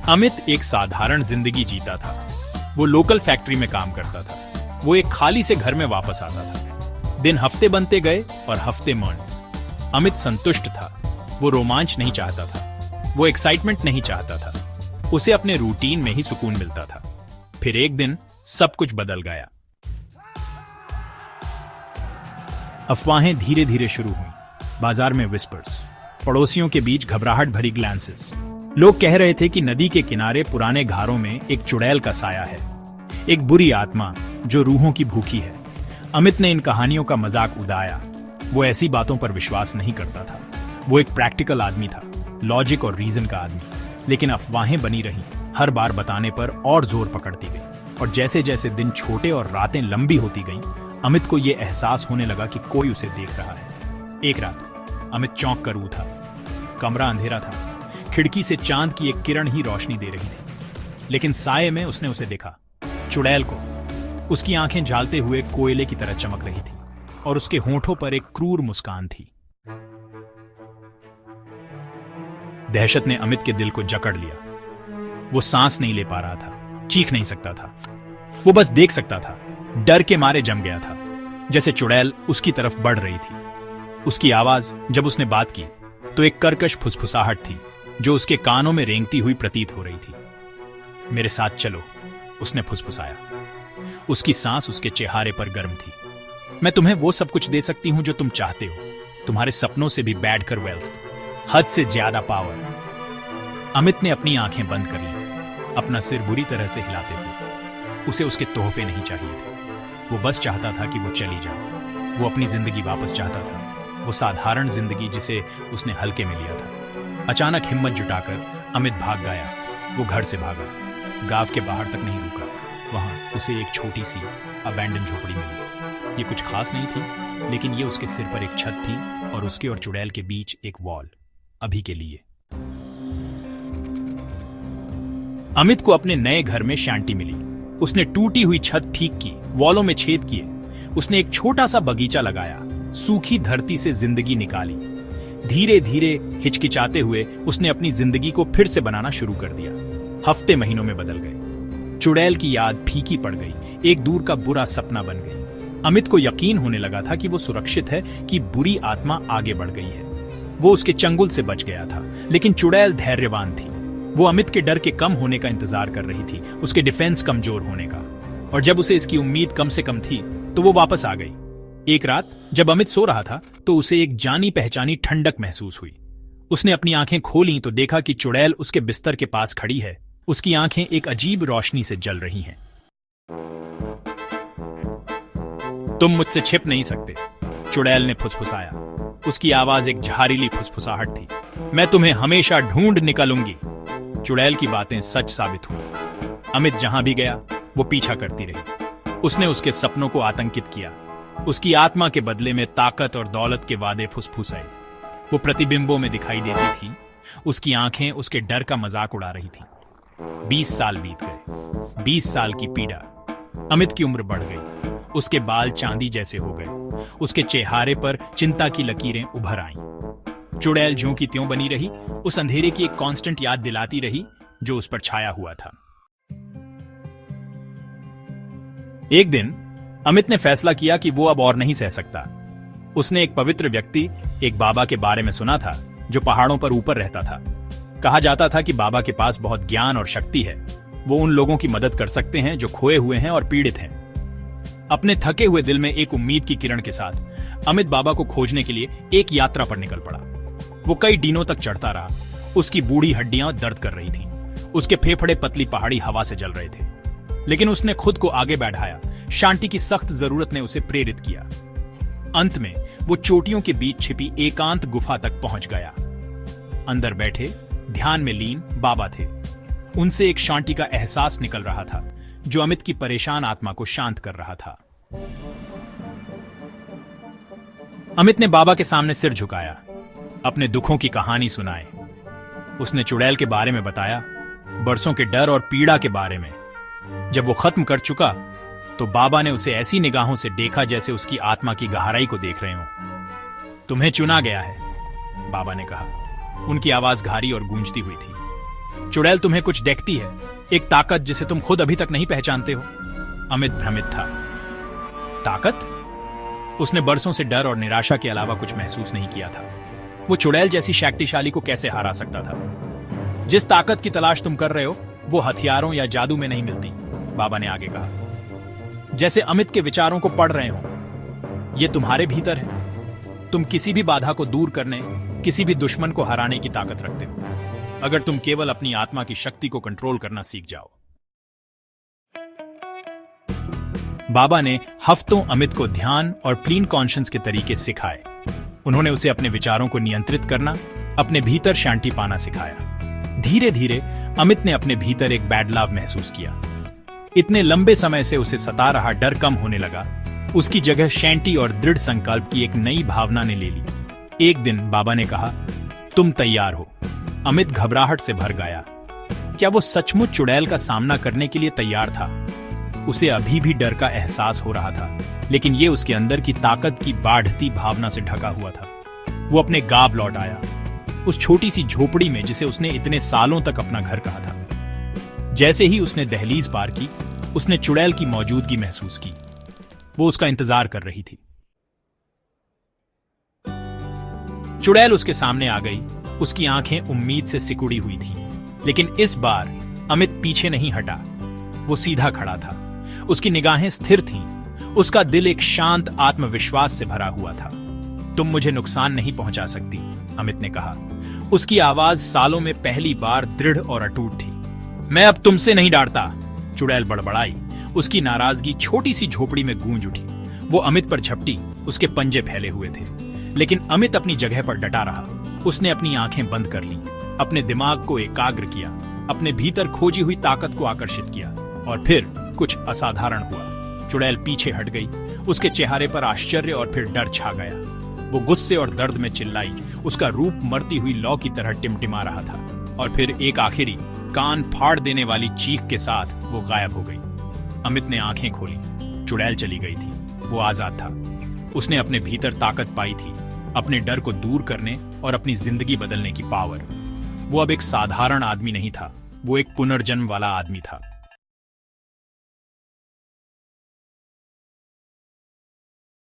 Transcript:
अमित एक साधारण जिंदगी जीता था। वो लोकल फैक्ट्री में काम करता था। वो एक खाली से घर में वापस आता था। दिन हफ्ते बनते गए और हफ्ते मंथ्स। अमित संतुष्ट था। वो रोमांच नहीं चाहता था। वो एक्साइटमेंट नहीं चाहता था। उसे अपने रूटीन में ही सुकून मिलता था। फिर एक दिन सब कुछ बदल गया। अफवाहें धीरे धीरे शुरू हुई। बाजार में विस्पर्स, पड़ोसियों के बीच घबराहट भरी ग्लैंसेस। लोग कह रहे थे कि नदी के किनारे पुराने घरों में एक चुड़ैल का साया है, एक बुरी आत्मा जो रूहों की भूखी है। अमित ने इन कहानियों का मजाक उड़ाया। वो ऐसी बातों पर विश्वास नहीं करता था। वो एक प्रैक्टिकल आदमी था, लॉजिक और रीजन का आदमी। लेकिन अफवाहें बनी रहीं, हर बार बताने पर और जोर पकड़ती गई। और जैसे जैसे दिन छोटे और रातें लंबी होती गईं, अमित को यह एहसास होने लगा कि कोई उसे देख रहा है। एक रात अमित चौंक कर उठा। कमरा अंधेरा था। खिड़की से चांद की एक किरण ही रोशनी दे रही थी। लेकिन साये में उसने उसे देखा, चुड़ैल को। उसकी आंखें झालते हुए कोयले की तरह चमक रही थी और उसके होंठों पर एक क्रूर मुस्कान थी। दहशत ने अमित के दिल को जकड़ लिया। वो सांस नहीं ले पा रहा था, चीख नहीं सकता था। वो बस देख सकता था। डर के मारे जम गया था, जैसे चुड़ैल उसकी तरफ बढ़ रही थी। उसकी आवाज जब उसने बात की तो एक कर्कश फुसफुसाहट थी जो उसके कानों में रेंगती हुई प्रतीत हो रही थी। मेरे साथ चलो, उसने फुसफुसाया। उसकी सांस उसके चेहरे पर गर्म थी। मैं तुम्हें वो सब कुछ दे सकती हूं जो तुम चाहते हो, तुम्हारे सपनों से भी बैठकर वेल्थ, हद से ज्यादा पावर। अमित ने अपनी आंखें बंद कर ली, अपना सिर बुरी तरह से हिलाते हुए। उसे उसके तोहफे नहीं चाहिए थे। वो बस चाहता था कि वो चली जाए। वो अपनी जिंदगी वापस चाहता था, वो साधारण जिंदगी जिसे उसने हल्के में लिया था। अचानक हिम्मत जुटाकर अमित भाग गया। वो घर से भागा, गांव के बाहर तक नहीं रुका। वहां उसे एक छोटी सी अबैंडन झोपड़ी मिली। ये कुछ खास नहीं थी, लेकिन ये उसके सिर पर एक छत थी और उसके और चुड़ैल के बीच एक वॉल, अभी के लिए। अमित को अपने नए घर में शांति मिली। उसने टूटी हुई छत ठीक की, वॉलों में छेद किए। उसने एक छोटा सा बगीचा लगाया, सूखी धरती से जिंदगी निकाली। धीरे धीरे हिचकिचाते हुए उसने अपनी जिंदगी को फिर से बनाना शुरू कर दिया। हफ्ते महीनों में बदल गए। चुड़ैल की याद फीकी पड़ गई, एक दूर का बुरा सपना बन गई। अमित को यकीन होने लगा था कि वो सुरक्षित है, कि बुरी आत्मा आगे बढ़ गई है। वो उसके चंगुल से बच गया था, लेकिन चुड़ैल धैर्यवान थी। वो अमित के डर के कम होने का इंतजार कर रही थी, उसके डिफेंस कमजोर होने का। और जब उसे इसकी उम्मीद कम से कम थी तो वो वापस आ गई। एक रात जब अमित सो रहा था तो उसे एक जानी पहचानी ठंडक महसूस हुई। उसने अपनी आंखें खोली तो देखा कि चुड़ैल उसके बिस्तर के पास खड़ी है। उसकी आंखें एक अजीब रोशनी से जल रही हैं। तुम मुझसे छिप नहीं सकते, चुड़ैल ने फुसफुसाया। उसकी आवाज एक जहरीली फुसफुसाहट थी। मैं तुम्हें हमेशा ढूंढ निकलूंगी। चुड़ैल की बातें सच साबित हुई। अमित जहां भी गया वो पीछा करती रही। उसने उसके सपनों को आतंकित किया। उसकी आत्मा के बदले में ताकत और दौलत के वादे फुसफुसाए। वो प्रतिबिंबों में दिखाई देती थी। उसकी आंखें उसके डर का मजाक उड़ा रही थी। 20 साल बीत गए। 20 साल की पीड़ा। अमित की उम्र बढ़ गई। उसके बाल चांदी जैसे हो गए। उसके चेहरे पर चिंता की लकीरें उभर आईं। चुड़ैल ज्यों की त्यों बनी रही, उस अंधेरे की एक कांस्टेंट याद दिलाती रही जो उस पर छाया हुआ था। एक दिन अमित ने फैसला किया कि वो अब और नहीं सह सकता। उसने एक पवित्र व्यक्ति, एक बाबा के बारे में सुना था जो पहाड़ों पर ऊपर रहता था। कहा जाता था कि बाबा के पास बहुत ज्ञान और शक्ति है। वो उन लोगों की मदद कर सकते हैं जो खोए हुए हैं और पीड़ित हैं। अपने थके हुए दिल में एक उम्मीद की किरण के साथ अमित बाबा को खोजने के लिए एक यात्रा पर निकल पड़ा। वो कई दिनों तक चढ़ता रहा। उसकी बूढ़ी हड्डियां दर्द कर रही थीं। उसके फेफड़े पतली पहाड़ी हवा से जल रहे थे। लेकिन उसने खुद को आगे बढ़ाया। शांति की सख्त जरूरत ने उसे प्रेरित किया। अंत में वो चोटियों के बीच छिपी एकांत गुफा तक पहुंच गया। अंदर बैठे ध्यान में लीन बाबा थे। उनसे एक शांति का एहसास निकल रहा था जो अमित की परेशान आत्मा को शांत कर रहा था। अमित ने बाबा के सामने सिर झुकाया, अपने दुखों की कहानी सुनाई। उसने चुड़ैल के बारे में बताया, बरसों के डर और पीड़ा के बारे में। जब वो खत्म कर चुका तो बाबा ने उसे ऐसी निगाहों से देखा जैसे उसकी आत्मा की गहराई को देख रहे हो। तुम्हें चुना गया है, बाबा ने कहा। उनकी आवाज भारी और गूंजती हुई थी। चुड़ैल तुम्हें कुछ देखती है, एक ताकत जिसे तुम खुद अभी तक नहीं पहचानते हो। अमित भ्रमित था। ताकत? उसने बरसों से डर और निराशा के अलावा कुछ महसूस नहीं किया था। वो चुड़ैल जैसी शक्तिशाली को कैसे हरा सकता था? जिस ताकत की तलाश तुम कर रहे हो वो हथियारों या जादू में नहीं मिलती, बाबा ने आगे कहा। जैसे अमित के विचारों को पढ़ रहे हो, ये तुम्हारे भीतर है। तुम किसी भी बाधा को दूर करने, किसी भी दुश्मन को हराने की ताकत रखते हो, अगर तुम केवल अपनी आत्मा की शक्ति को कंट्रोल करना सीख जाओ। बाबा ने हफ्तों अमित को ध्यान और क्लीन कॉन्शियस के तरीके सिखाए। उन्होंने उसे अपने विचारों को नियंत्रित करना, अपने भीतर शांति पाना सिखाया। धीरे धीरे अमित ने अपने भीतर एक बदलाव महसूस किया। इतने लंबे समय से उसे सता रहा डर कम होने लगा। उसकी जगह शांति और दृढ़ संकल्प की एक नई भावना ने ले ली। एक दिन बाबा ने कहा, तुम तैयार हो। अमित घबराहट से भर गया। क्या वो सचमुच चुड़ैल का सामना करने के लिए तैयार था? उसे अभी भी डर का एहसास हो रहा था, लेकिन ये उसके अंदर की ताकत की बढ़ती भावना से ढका हुआ था। वो अपने गांव लौट आया, उस छोटी सी झोपड़ी में जिसे उसने इतने सालों तक अपना घर कहा था। जैसे ही उसने दहलीज पार की, उसने चुड़ैल की मौजूदगी महसूस की। वो उसका इंतजार कर रही थी। चुड़ैल उसके सामने आ गई। उसकी आंखें उम्मीद से सिकुड़ी हुई थीं, लेकिन इस बार अमित पीछे नहीं हटा। वो सीधा खड़ा था, उसकी निगाहें स्थिर थीं, उसका दिल एक शांत आत्मविश्वास से भरा हुआ था। तुम मुझे नुकसान नहीं पहुंचा सकती, अमित ने कहा। उसकी आवाज सालों में पहली बार दृढ़ और अटूट थी। मैं अब तुमसे नहीं डरता, चुड़ैल बड़बड़ाई। उसकी नाराजगी छोटी सी झोपड़ी में गूंज उठी। वो अमित पर झपटी, उसके पंजे फैले हुए थे, लेकिन अमित अपनी जगह पर डटा रहा। उसने अपनी आंखें बंद कर लीं, अपने दिमाग को एकाग्र किया, अपने भीतर खोजी हुई ताकत को आकर्षित किया, और फिर कुछ असाधारण हुआ। चुड़ैल पीछे हट गई। उसके चेहरे पर आश्चर्य और फिर डर छा गया। वो गुस्से और दर्द में चिल्लाई। उसका रूप मरती हुई लौ की तरह टिमटिमा रहा था, और फिर एक आखिरी कान फाड़ देने वाली चीख के साथ वो गायब हो गई। अमित ने आंखें खोली। चुड़ैल चली गई थी। वो आजाद था। उसने अपने भीतर ताकत पाई थी, अपने डर को दूर करने और अपनी जिंदगी बदलने की पावर। वो अब एक साधारण आदमी नहीं था, वो एक पुनर्जन्म वाला आदमी था।